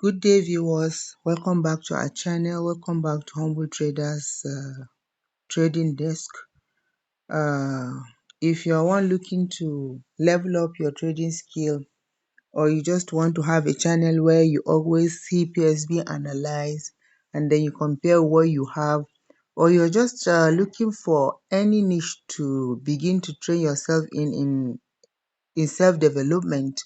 Good day, viewers. Welcome back to our channel. Welcome back to Humble Traders Trading Desk. If you're one looking to level up your trading skill, or you just want to have a channel where you always see PSB analyze and then you compare what you have, or you're just looking for any niche to begin to train yourself in self-development,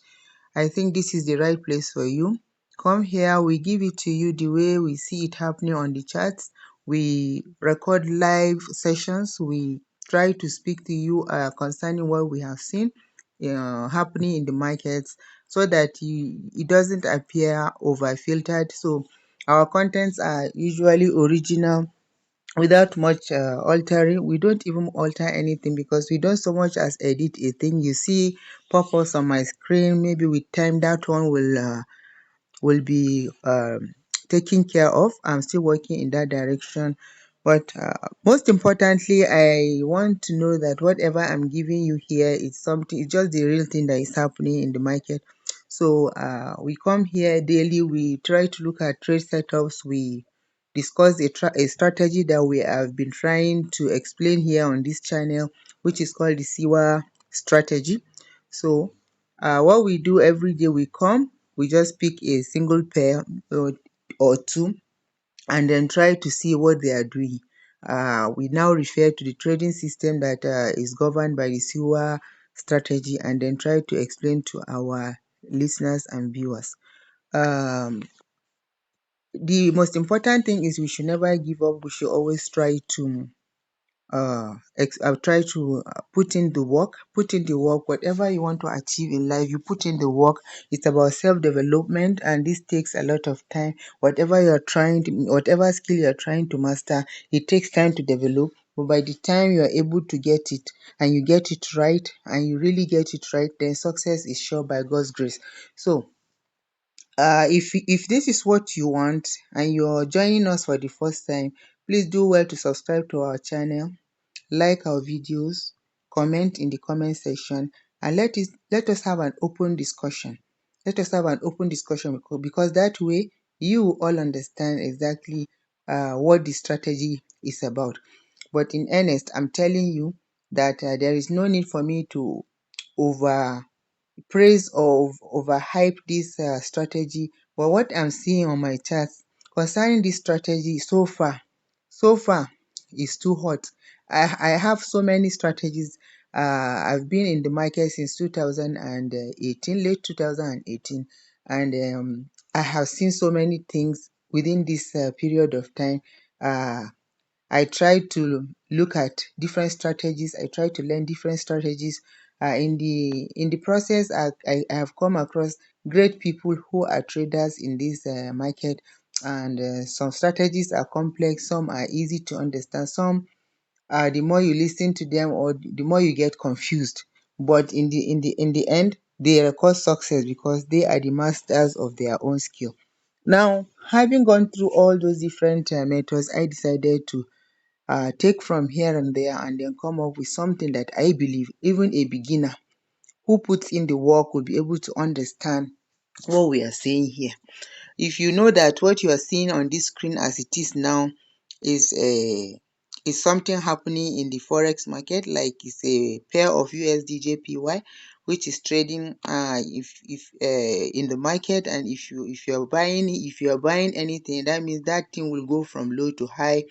I think this is the right place for you. Come here, we give it to you the way we see it happening on the charts. We record live sessions. We try to speak to you concerning what we have seen happening in the markets, so that it doesn't appear over filtered. So our contents are usually original without much altering. We don't even alter anything because we don't so much as edit a thing. You see pop ups on my screen, maybe with time that one will be taken care of. I'm still working in that direction. But most importantly, I want to know that whatever I'm giving you here is something, it's just the real thing that is happening in the market. So we come here daily, we try to look at trade setups, we discuss a strategy that we have been trying to explain here on this channel, which is called the SIWA strategy. So what we do every day, we just pick a single pair or two and then try to see what they are doing. We now refer to the trading system that is governed by the SIWA strategy and then try to explain to our listeners and viewers. The most important thing is we should never give up. We should always try to put in the work. Whatever you want to achieve in life, you put in the work. It's about self-development, and this takes a lot of time. Whatever skill you're trying to master, it takes time to develop. But by the time you are able to get it and you get it right and you really get it right, then success is sure by God's grace. So if this is what you want and you're joining us for the first time, please do well to subscribe to our channel, like our videos, comment in the comment section, and let us have an open discussion. Let us have an open discussion, because that way you will all understand exactly what the strategy is about. But in earnest, I'm telling you that there is no need for me to over praise or overhype this strategy. But what I'm seeing on my charts concerning this strategy so far is too hot. I have so many strategies. I've been in the market since 2018, late 2018, and I have seen so many things within this period of time. I try to look at different strategies. I try to learn different strategies. In the process, I have come across great people who are traders in this market, and some strategies are complex, some are easy to understand, some the more you listen to them, or the more you get confused. But in the end, they record success because they are the masters of their own skill. Now, having gone through all those different methods, I decided to take from here and there and then come up with something that I believe even a beginner who puts in the work will be able to understand what we are saying here. If you know that what you are seeing on this screen as it is now is something happening in the forex market, like it's a pair of USDJPY which is trading if in the market, and if you are buying anything, that means that thing will go from low to high,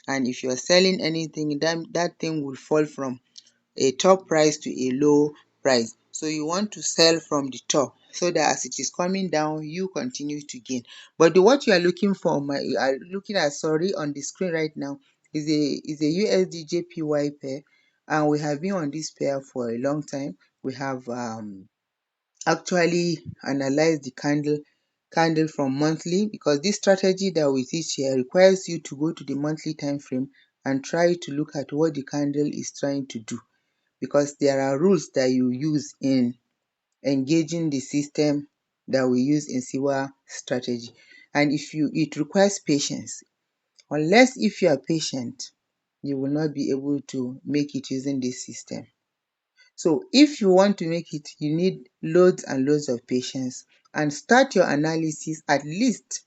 and if you are selling anything, that thing will fall from a top price to a low price. So you want to sell from the top so that as it is coming down, you continue to gain. But what you are looking for, you are looking at, sorry, on the screen right now, is a USDJPY pair, and we have been on this pair for a long time. We have actually analyzed the candle from monthly, because this strategy that we teach here requires you to go to the monthly time frame and try to look at what the candle is trying to do, because there are rules that you use in engaging the system that we use in SIWA strategy. And it requires patience. Unless if you are patient, you will not be able to make it using this system. So if you want to make it, you need loads and loads of patience. and start your analysis at least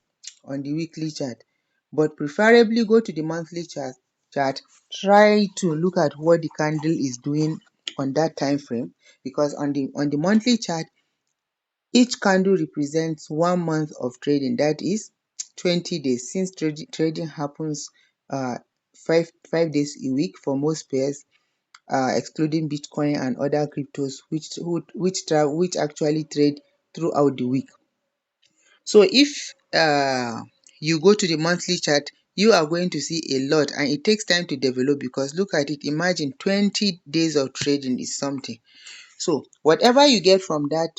on the weekly chart, but preferably go to the monthly chart. Try to look at what the candle is doing on that time frame, because on the monthly chart, each candle represents 1 month of trading, that is 20 days, since trading happens five days a week for most pairs, excluding Bitcoin and other cryptos which actually trade throughout the week. So if you go to the monthly chart, you are going to see a lot, and it takes time to develop, because look at it, imagine 20 days of trading is something. So whatever you get from that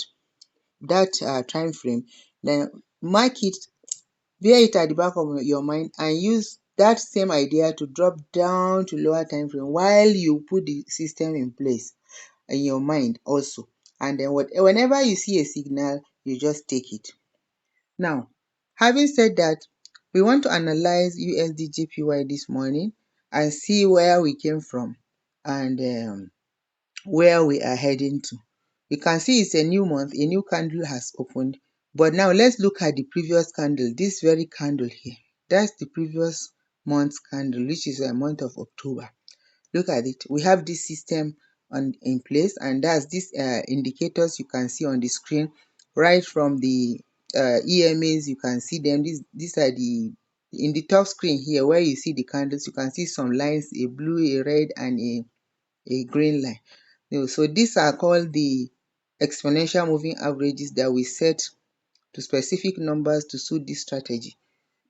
time frame, then mark it, bear it at the back of your mind, and use that same idea to drop down to lower time frame while you put the system in place in your mind also. And then whenever you see a signal, you just take it. Now, having said that, we want to analyze USDJPY this morning and see where we came from and where we are heading to. You can see it's a new month, a new candle has opened. But now let's look at the previous candle, this very candle here. That's the previous month's candle, which is a month of October. Look at it. We have this system in place, and that's these indicators you can see on the screen. Right from the EMAs, you can see them. These are the in the top screen here where you see the candles. You can see some lines, a blue, a red, and a green line. So these are called the exponential moving averages that we set to specific numbers to suit this strategy.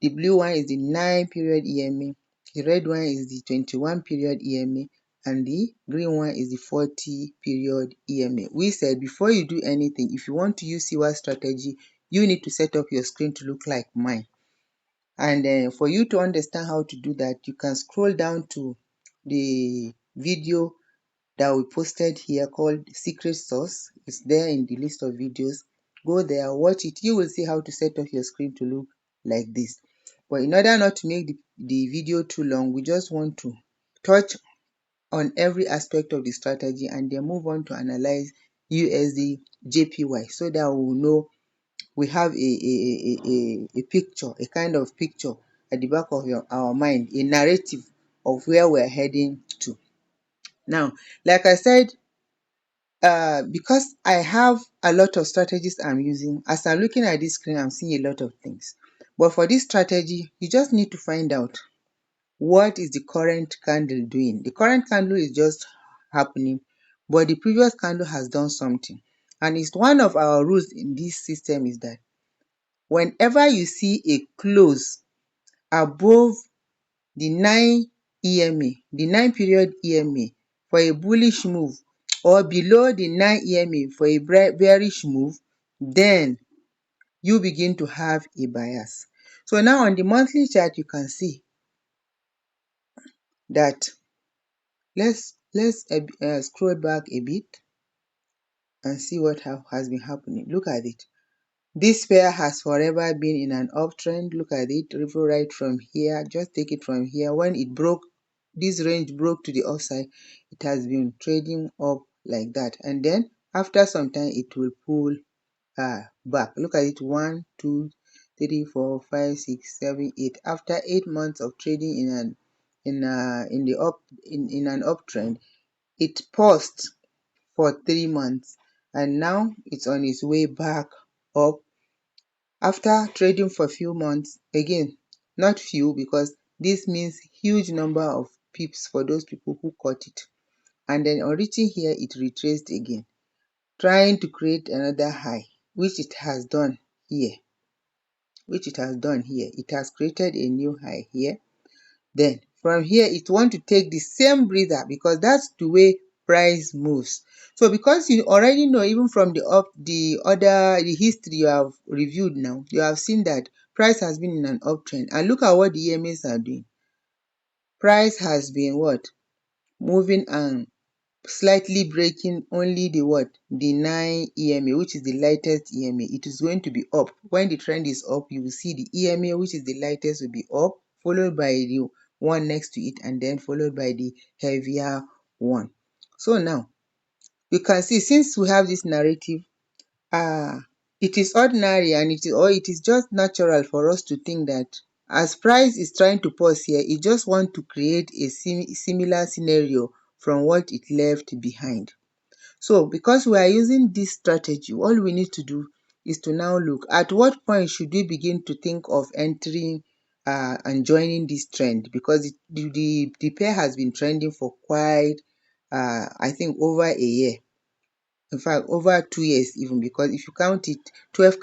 The blue one is the 9-period EMA, the red one is the 21-period EMA, and the green one is the 40-period EMA. We said before you do anything, if you want to use CWA strategy, you need to set up your screen to look like mine. And for you to understand how to do that, you can scroll down to the video that we posted here called Secret Sauce. It's there in the list of videos. Go there, watch it. You will see how to set up your screen to look like this. But in order not to make the video too long, we just want to touch on every aspect of the strategy and then move on to analyze USDJPY, so that we will know, we have a picture, a kind of picture at the back of our mind, a narrative of where we're heading to. Now, like I said, because I have a lot of strategies I'm using, as I'm looking at this screen, I'm seeing a lot of things. But for this strategy, you just need to find out what is the current candle doing. The current candle is just happening, but the previous candle has done something. And it's one of our rules in this system is that whenever you see a close above the 9 EMA, the 9-period EMA for a bullish move, or below the 9 EMA for a bearish move, then you begin to have a bias. So now on the monthly chart, you can see that, let's scroll back a bit and see what has been happening. Look at it. This pair has forever been in an uptrend. Look at it, right from here. Just take it from here. When it broke, this range broke to the upside, it has been trading up like that. And then after some time, it will pull back. Look at it, 1, 2, 3, 4, 5, 6, 7, 8. After 8 months of trading in an uptrend, it paused for 3 months, and now it's on its way back up after trading for few months. Again, not few, because this means huge number of pips for those people who caught it. And then on reaching here, it retraced again, trying to create another high, which it has done here. It has created a new high here. Then from here, it want to take the same breather, because that's the way price moves. So because you already know, even from the history you have reviewed now, you have seen that price has been in an uptrend. And look at what the EMAs are doing. Price has been what? Moving and slightly breaking only the 9 EMA, which is the lightest EMA. It is going to be up. When the trend is up, you will see the EMA, which is the lightest, will be up, followed by the one next to it, and then followed by the heavier one. So now you can see, since we have this narrative, it is ordinary, and it is just natural for us to think that as price is trying to pause here, it just want to create a similar scenario from what it left behind. So because we are using this strategy, all we need to do is to now look at what point should we begin to think of entering and joining this trend, because the pair has been trending for quite I think over a year. In fact, over 2 years even, because if you count it, 12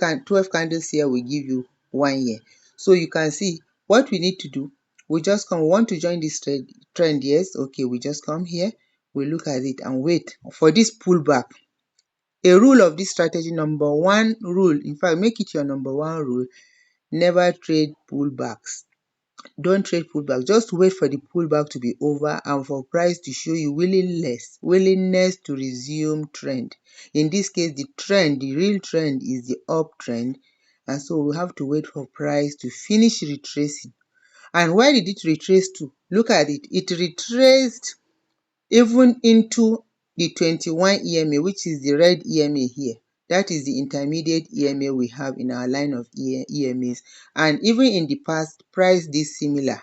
candles here will give you 1 year. So you can see what we need to do. We just come, we want to join this trend, yes, okay, we just come here, we look at it and wait for this pullback. A rule of this strategy, number one rule, in fact, make it your number one rule: never trade pullbacks. Don't trade pullback. Just wait for the pullback to be over and for price to show you willingness to resume trend. In this case, the real trend is the uptrend, and so we have to wait for price to finish retracing. And where did it retrace to? Look at it. It retraced even into the 21 EMA, which is the red EMA here. That is the intermediate EMA we have in our line of EMAs. And even in the past, price did similar.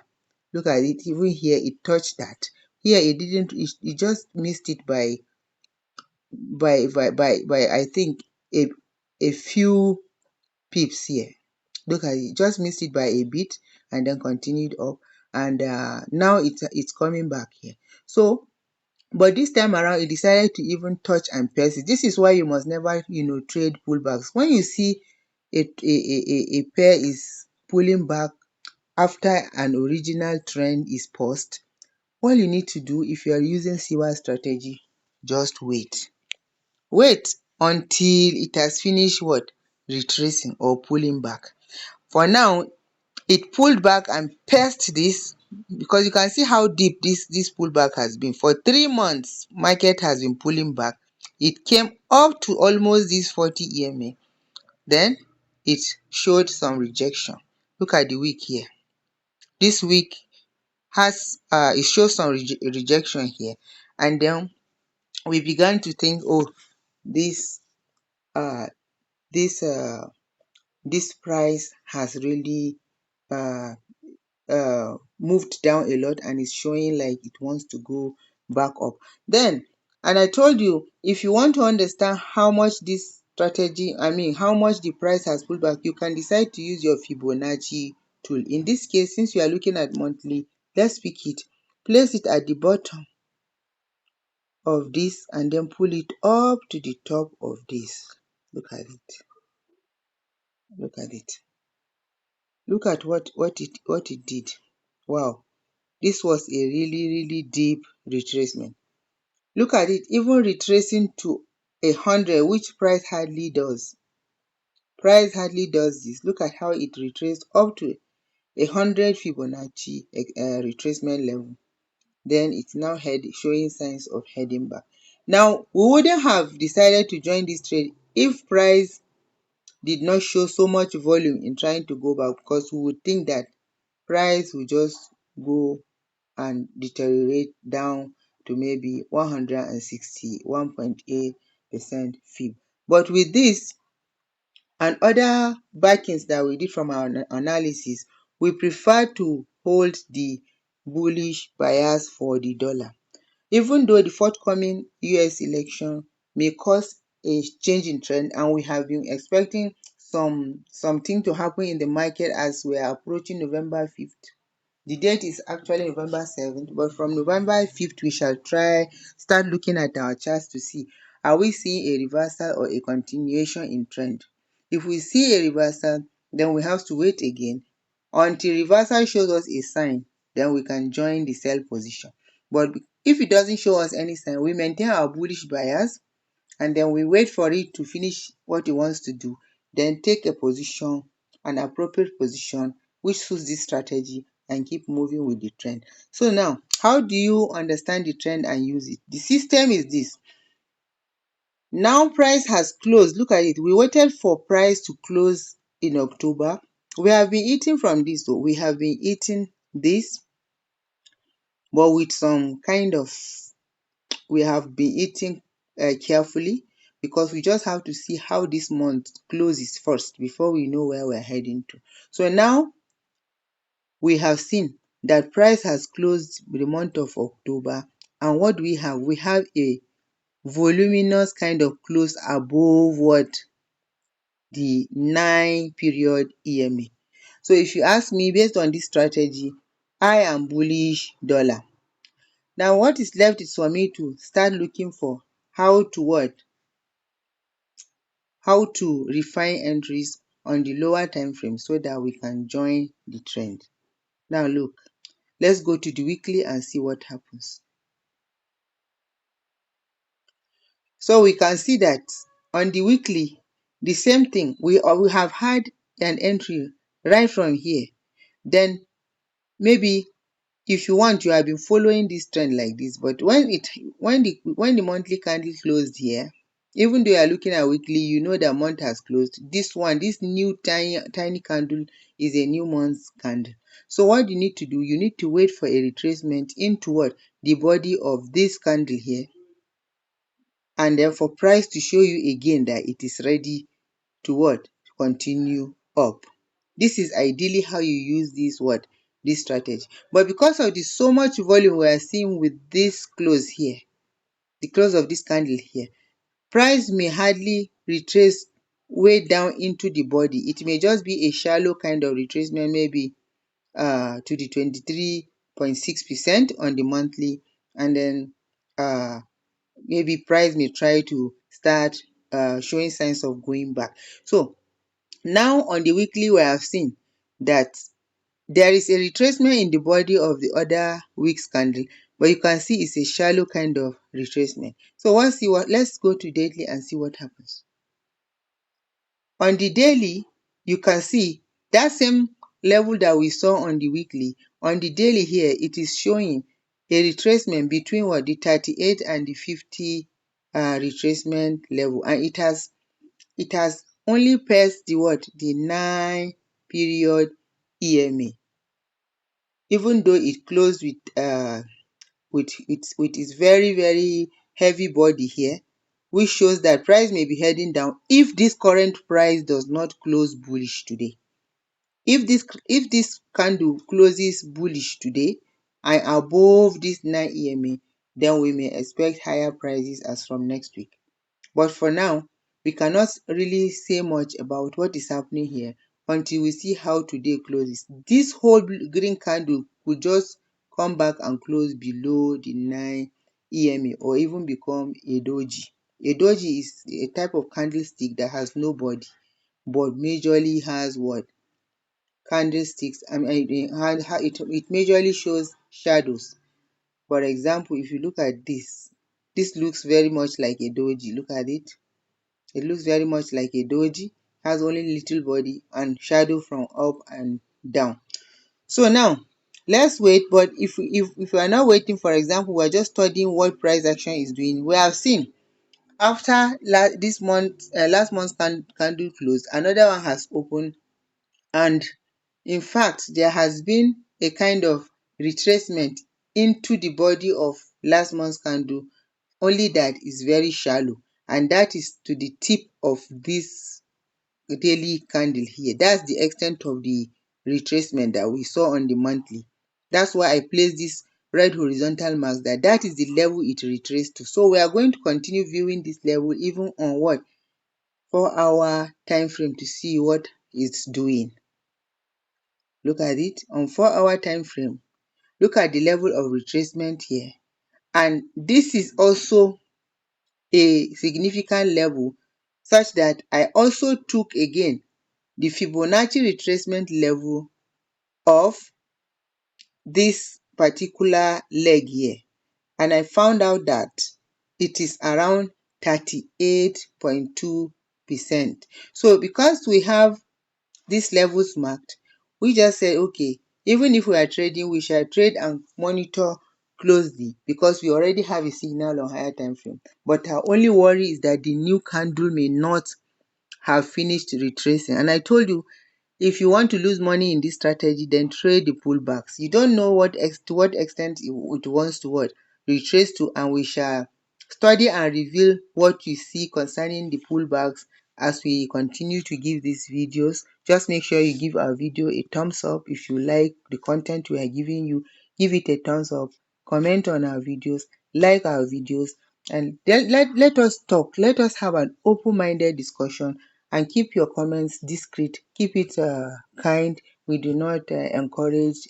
Look at it, even here it touched that. Here it didn't, it just missed it by I think a few pips here. Look at it, just missed it by a bit and then continued up, and now it's coming back here. So but this time around, it decided to even touch and persist. This is why you must never, trade pullbacks. When you see a pair is pulling back after an original trend is paused, all you need to do, if you are using SIWA strategy, just wait. Wait until it has finished what? Retracing or pulling back. For now, it pulled back and pierced this, because you can see how deep this pullback has been. For 3 months, market has been pulling back. It came up to almost this 40 EMA. Then it showed some rejection. Look at the week here. This week has it shows some rejection here, and then we began to think, oh, this uh this uh this price has really uh moved down a lot and is showing like it wants to go back up. Then, and I told you, if you want to understand how much this strategy, how much the price has pulled back, you can decide to use your Fibonacci tool. In this case, since you are looking at monthly, let's pick it, place it at the bottom of this and then pull it up to the top of this. Look at it. Look at it. Look at what it did. Wow. This was a really deep retracement. Look at it, even retracing to 100, which price hardly does. Price hardly does this. Look at how it retraced up to 100 Fibonacci retracement level. Then it's now showing signs of heading back. Now, we wouldn't have decided to join this trade if price did not show so much volume in trying to go back, because we would think that price will just go and deteriorate down to maybe 161.8% fib. But with this and other backings that we did from our analysis, we prefer to hold the bullish bias for the dollar. Even though the forthcoming US election may cause a change in trend, and we have been expecting something to happen in the market as we are approaching November 5th. The date is actually November 7th, but from November 5th, we shall start looking at our charts to see, are we seeing a reversal or a continuation in trend? If we see a reversal, then we have to wait again until reversal shows us a sign, then we can join the sell position. But if it doesn't show us any sign, we maintain our bullish bias and then we wait for it to finish what it wants to do, then take a position, an appropriate position which suits this strategy, and keep moving with the trend. So now, how do you understand the trend and use it? The system is this. Now price has closed. Look at it. We waited for price to close in October. We have been eating from this, though. We have been eating this, but with some kind of, we have been eating carefully. because we just have to see how this month closes first before we know where we're heading to. So now we have seen that price has closed the month of October, and what do we have? We have a voluminous kind of close above what? The 9-period EMA. So if you ask me, based on this strategy, I am bullish dollar. Now what is left is for me to start looking for how to what? How to refine entries on the lower time frame so that we can join the trend. Now look, let's go to the weekly and see what happens. So we can see that on the weekly, the same thing. We have had an entry right from here. Then maybe if you want, you have been following this trend like this, but when the monthly candle closed here, even though you are looking at weekly, you know the month has closed. This new tiny candle is a new month's candle. So what you need to do, you need to wait for a retracement into what? The body of this candle here, and then for price to show you again that it is ready to what? Continue up. This is ideally how you use this strategy. But because of the so much volume we are seeing with this close here, the close of this candle here, price may hardly retrace way down into the body. It may just be a shallow kind of retracement, maybe to the 23.6% on the monthly, and then maybe price may try to start showing signs of going back. So now on the weekly, we have seen that there is a retracement in the body of the other week's candle, but you can see it's a shallow kind of retracement. So let's go to daily and see what happens. On the daily, you can see that same level that we saw on the weekly. On the daily here, it is showing a retracement between what? The 38 and the 50 retracement level, and it has only passed the what? The 9-period EMA, even though it closed with its very heavy body here, which shows that price may be heading down if this current price does not close bullish today. If this candle closes bullish today and above this 9 EMA, then we may expect higher prices as from next week. But for now, we cannot really say much about what is happening here until we see how today closes. This whole green candle could just come back and close below the 9 EMA, or even become a doji. A doji is a type of candlestick that has no body, but majorly has what? Candlesticks. It majorly shows shadows. For example, if you look at this looks very much like a doji. Look at it. It looks very much like a doji, has only little body and shadow from up and down. So now let's wait. But if we are not waiting, for example, we are just studying what price action is doing. We have seen after last month's candle closed, another one has opened, and in fact there has been a kind of retracement into the body of last month's candle, only that is very shallow, and that is to the tip of this daily candle here. That's the extent of the retracement that we saw on the monthly. That's why I placed this red horizontal mark, that is the level it retraced to. So we are going to continue viewing this level even on what? 4-hour time frame, to see what it's doing. Look at it on 4-hour time frame. Look at the level of retracement here, and this is also a significant level, such that I also took again the Fibonacci retracement level of this particular leg here, and I found out that it is around 38.2%. So because we have these levels marked, we just said, okay, even if we are trading, we shall trade and monitor closely, because we already have a signal on higher time frame. But our only worry is that the new candle may not have finished retracing. And I told you, if you want to lose money in this strategy, then trade the pullbacks. You don't know to what extent it wants to what? Retrace to, and we shall Study and reveal what you see concerning the pullbacks as we continue to give these videos. Just make sure you give our video a thumbs up. If you like the content we are giving you, give it a thumbs up, comment on our videos, like our videos, and then let us talk. Let us have an open-minded discussion, and keep your comments discreet. Keep it kind. We do not encourage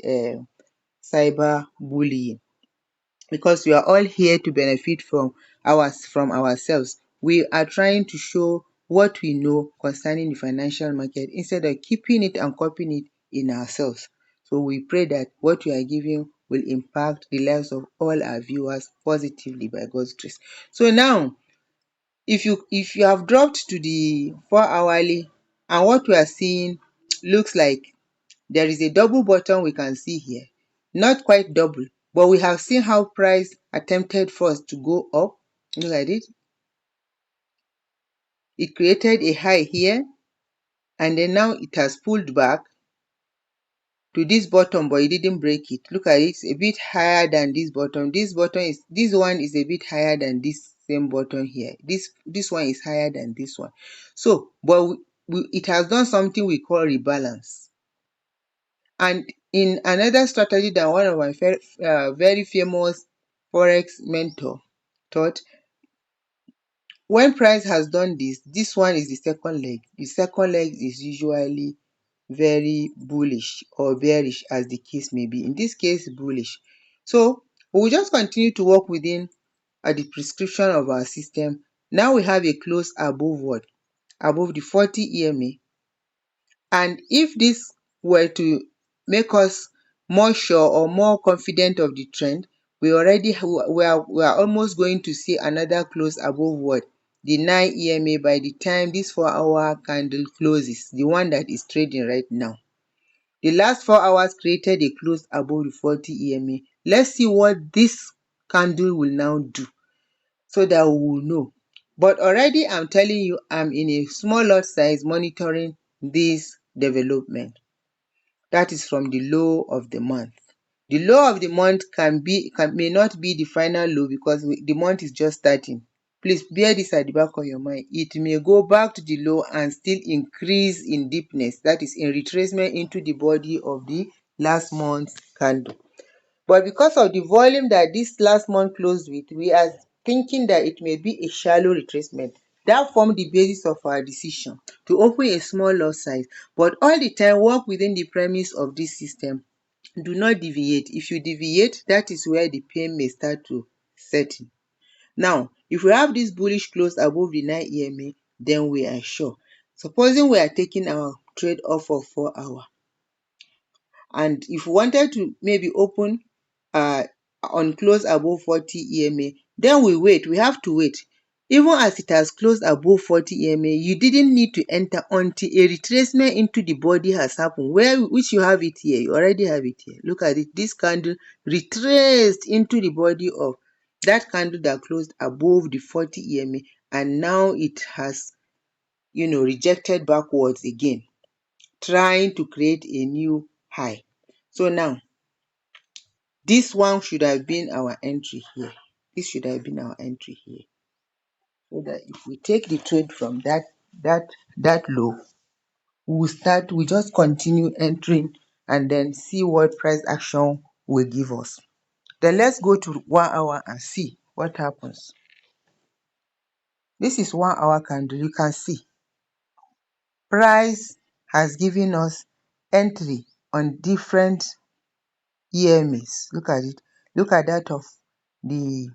cyber bullying, because we are all here to benefit from ourselves. We are trying to show what we know concerning the financial market instead of keeping it and copying it in ourselves. So we pray that what we are giving will impact the lives of all our viewers positively by God's grace. So now, if you have dropped to the 4 hourly, and what we are seeing looks like there is a double bottom we can see here. Not quite double, but we have seen how price attempted first to go up. Look at it. It created a high here, and then now it has pulled back to this bottom, but it didn't break it. Look at it, it's a bit higher than this bottom. This one is a bit higher than this same bottom here. This one is higher than this one. So, but it has done something we call rebalance. And in another strategy that one of my very famous forex mentor taught, when price has done this one is the second leg. The second leg is usually very bullish or bearish, as the case may be. In this case, bullish. So we will just continue to work within the prescription of our system. Now we have a close above what? Above the 40 EMA. And if this were to make us more sure or more confident of the trend, we are almost going to see another close above what? The 9 EMA by the time this 4-hour candle closes, the one that is trading right now. The last 4 hours created a close above the 40 EMA. Let's see what this candle will now do, so that we will know. But already I'm telling you, I'm in a small lot size monitoring this development. That is from the low of the month. The low of the month may not be the final low, because the month is just starting. Please bear this at the back of your mind. It may go back to the low and still increase in deepness, that is in retracement into the body of the last month's candle. But because of the volume that this last month closed with, we are thinking that it may be a shallow retracement. That formed the basis of our decision to open a small lot size, but all the time work within the premise of this system. Do not deviate. If you deviate, that is where the pain may start to set in. Now, if we have this bullish close above the 9 EMA, then we are sure. Supposing we are taking our trade off of 4 hour, and if we wanted to maybe open on close above 40 EMA, then we have to wait. Even as it has closed above 40 EMA, you didn't need to enter until a retracement into the body has happened, which you have it here. You already have it here. Look at it. This candle retraced into the body of that candle that closed above the 40 EMA, and now it has, rejected backwards again, trying to create a new high. So now, this one should have been our entry here. This should have been our entry here. So that if we take the trade from that low, we just continue entering and then see what price action will give us. Then let's go to 1 hour and see what happens. This is 1 hour candle. You can see price has given us entry on different EMAs. Look at it. Look at that of the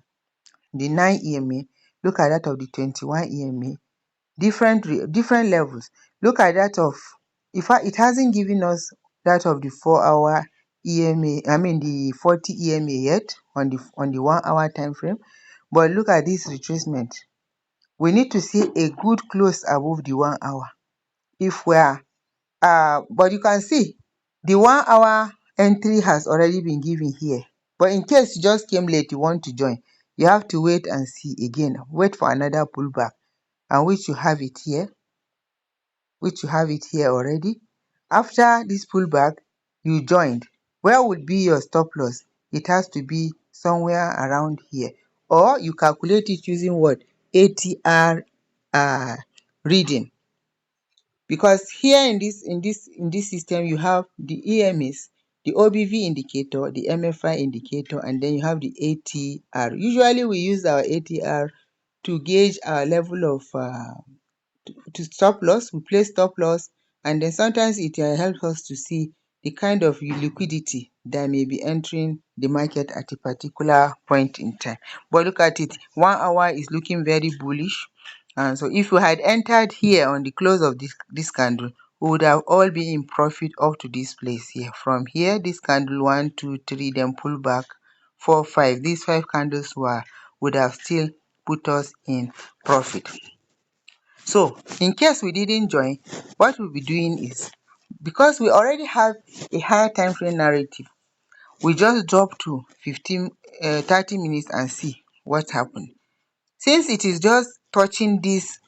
9 EMA. Look at that of the 21 EMA. Different levels. Look at that of, in fact, it hasn't given us that of the 4-hour EMA, I mean the 40 EMA yet on the 1 hour time frame. But look at this retracement. We need to see a good close above the 1 hour. If we are but you can see the 1 hour entry has already been given here. But in case you just came late, you want to join, you have to wait and see again. Wait for another pullback, and which you have it here, already. After this pullback, you joined. Where would be your stop loss? It has to be somewhere around here. or you calculate it using what? ATR reading. Because here in this system you have the EMAs, the OBV indicator, the MFI indicator, and then you have the ATR. Usually we use our ATR to gauge our level of to stop loss. We place stop loss, and then sometimes it helps us to see the kind of liquidity that may be entering the market at a particular point in time. But look at it, 1 hour is looking very bullish, and so if we had entered here on the close of this candle, we would have all been in profit up to this place here. From here, this candle 1 2 3, then pull back 4 5, these 5 candles would have still put us in profit. So in case we didn't join, what we'll be doing is, because we already have a higher time frame narrative, we just drop to 30 minutes and see what happened. Since it is just touching this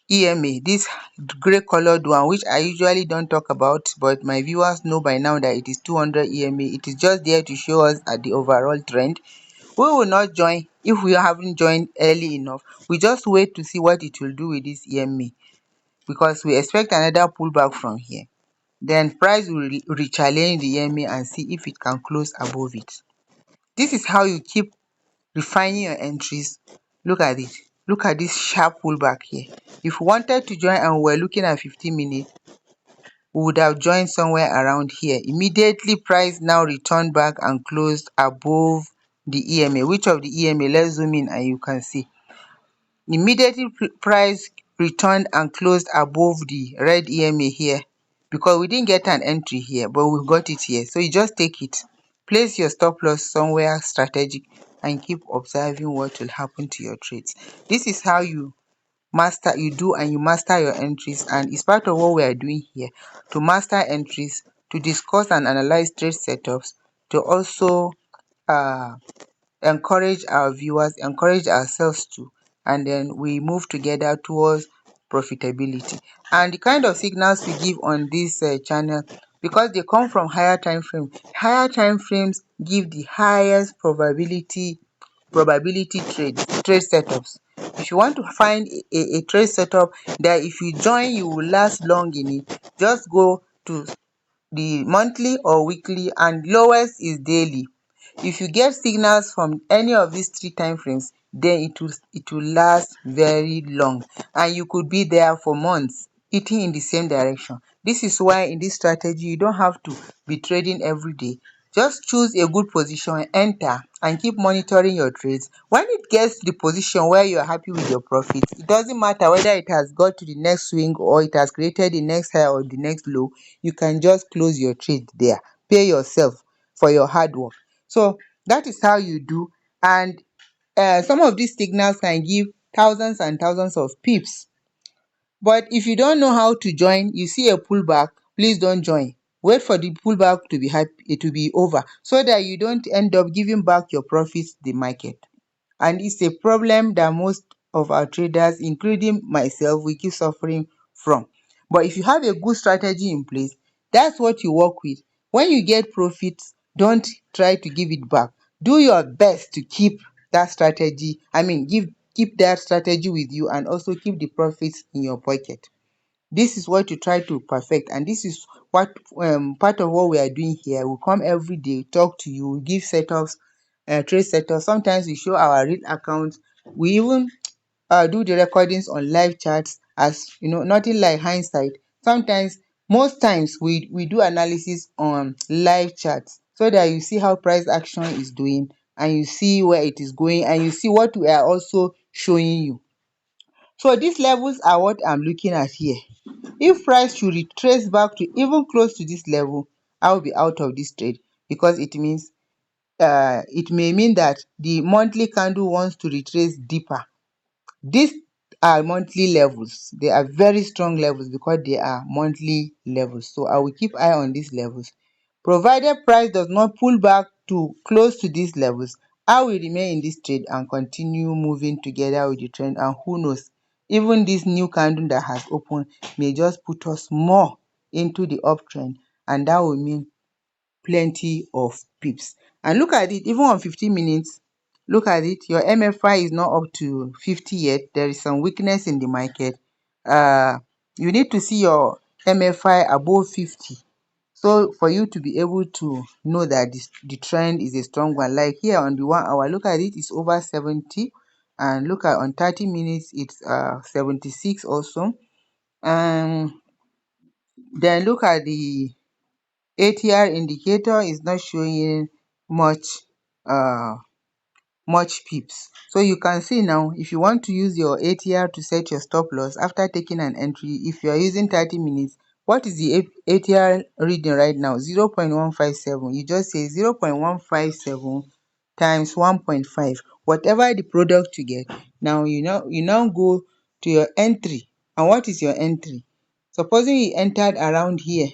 EMA, this gray colored one, which I usually don't talk about, but my viewers know by now that it is 200 EMA. It is just there to show us at the overall trend. We will not join if we haven't joined early enough. We just wait to see what it will do with this EMA, because we expect another pullback from here. Then price will re-challenge the EMA and see if it can close above it. This is how you keep refining your entries. Look at it. Look at this sharp pullback here. If we wanted to join and we're looking at 15 minutes, we would have joined somewhere around here. Immediately price now returned back and closed above the EMA. Which of the EMA? Let's zoom in and you can see. Immediately price returned and closed above the red EMA here, because we didn't get an entry here, but we got it here. So you just take it, place your stop loss somewhere strategic, and keep observing what will happen to your trades. This is how you master your entries, and it's part of what we are doing here, to master entries, to discuss and analyze trade setups, to also encourage our viewers, encourage ourselves too, and then we move together towards profitability. And the kind of signals we give on this channel, because they come from higher time frames give the highest probability trade setups. If you want to find a trade setup that if you join you will last long in it, just go to the monthly or weekly, and lowest is daily. If you get signals from any of these 3 time frames, then it will last very long, and you could be there for months eating in the same direction. This is why in this strategy you don't have to be trading every day. Just choose a good position, enter, and keep monitoring your trades. When it gets to the position where you are happy with your profits, it doesn't matter whether it has got to the next swing or it has created the next high or the next low, you can just close your trade there. Pay yourself for your hard work. So that is how you do. And some of these signals can give thousands and thousands of pips. But if you don't know how to join, you see a pullback, please don't join. Wait for the pullback to be over, so that you don't end up giving back your profits to the market. And it's a problem that most of our traders, including myself, we keep suffering from. But if you have a good strategy in place, that's what you work with. When you get profits, don't try to give it back. Do your best to keep that strategy, keep that strategy with you, and also keep the profits in your pocket. This is what you try to perfect, and this is what part of what we are doing here. We come every day, talk to you, give setups, trade setups. Sometimes we show our real accounts. We even do the recordings on live chats, as you know, nothing like hindsight. Sometimes, most times, we do analysis on live chats, so that you see how price action is doing, and you see where it is going, and you see what we are also showing you. So these levels are what I'm looking at here. If price should retrace back to even close to this level, I will be out of this trade, because it may mean that the monthly candle wants to retrace deeper. These are monthly levels. They are very strong levels because they are monthly levels. So I will keep eye on these levels. Provided price does not pull back to close to these levels, I will remain in this trade and continue moving together with the trend. And who knows, even this new candle that has opened may just put us more into the uptrend, and that will mean plenty of pips. And look at it, even on 15 minutes, look at it, your MFI is not up to 50 yet. There is some weakness in the market. You need to see your MFI above 50, so for you to be able to know that the trend is a strong one. Like here on the 1 hour, look at it, it's over 70, and look at on 30 minutes, it's 76 also. And then look at the ATR indicator, is not showing much much pips. So you can see now, if you want to use your ATR to set your stop loss after taking an entry, if you are using 30 minutes, what is the ATR reading right now? 0.157. You just say 0.157 times 1.5, whatever the product you get. Now you now go to your entry. And what is your entry? Supposing you entered around here,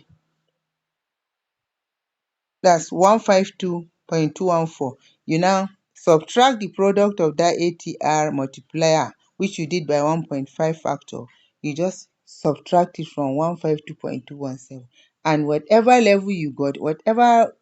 that's 152.214. You now subtract the product of that ATR multiplier, which you did by 1.5 factor. You just subtract it from 152.217, and whatever level you got, whatever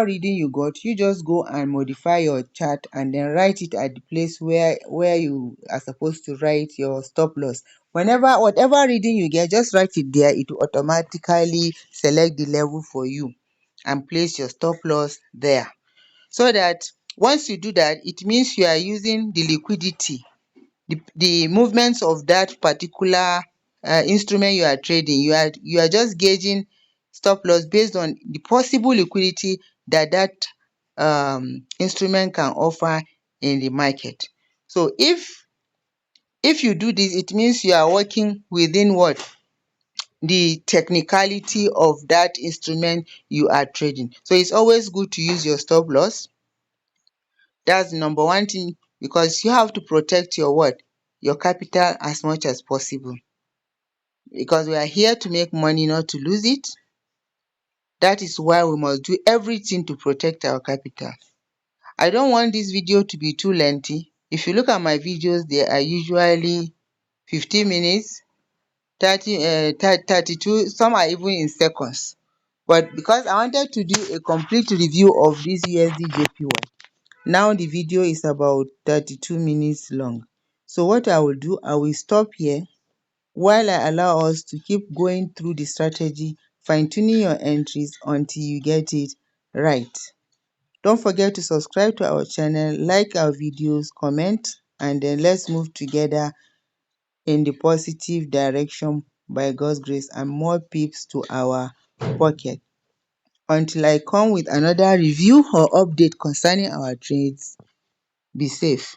reading you got, you just go and modify your chart and then write it at the place where you are supposed to write your stop loss. Whatever reading you get, just write it there. It will automatically select the level for you and place your stop loss there. So that once you do that, it means you are using the liquidity, the movements of that particular instrument you are trading. You are just gauging stop loss based on the possible liquidity that instrument can offer in the market. So if you do this, it means you are working within what? The technicality of that instrument you are trading. So it's always good to use your stop loss. That's the number one thing, because you have to protect your what? Your capital as much as possible. Because we are here to make money, not to lose it. That is why we must do everything to protect our capital. I don't want this video to be too lengthy. If you look at my videos, they are usually 15 minutes, 32, some are even in seconds. But because I wanted to do a complete review of this USDJPY, now the video is about 32 minutes long. So what I will do, I will stop here while I allow us to keep going through the strategy, fine-tuning your entries until you get it right. Don't forget to subscribe to our channel, like our videos, comment, and then let's move together in the positive direction by God's grace, and more pips to our pocket. Until I come with another review or update concerning our trades, be safe.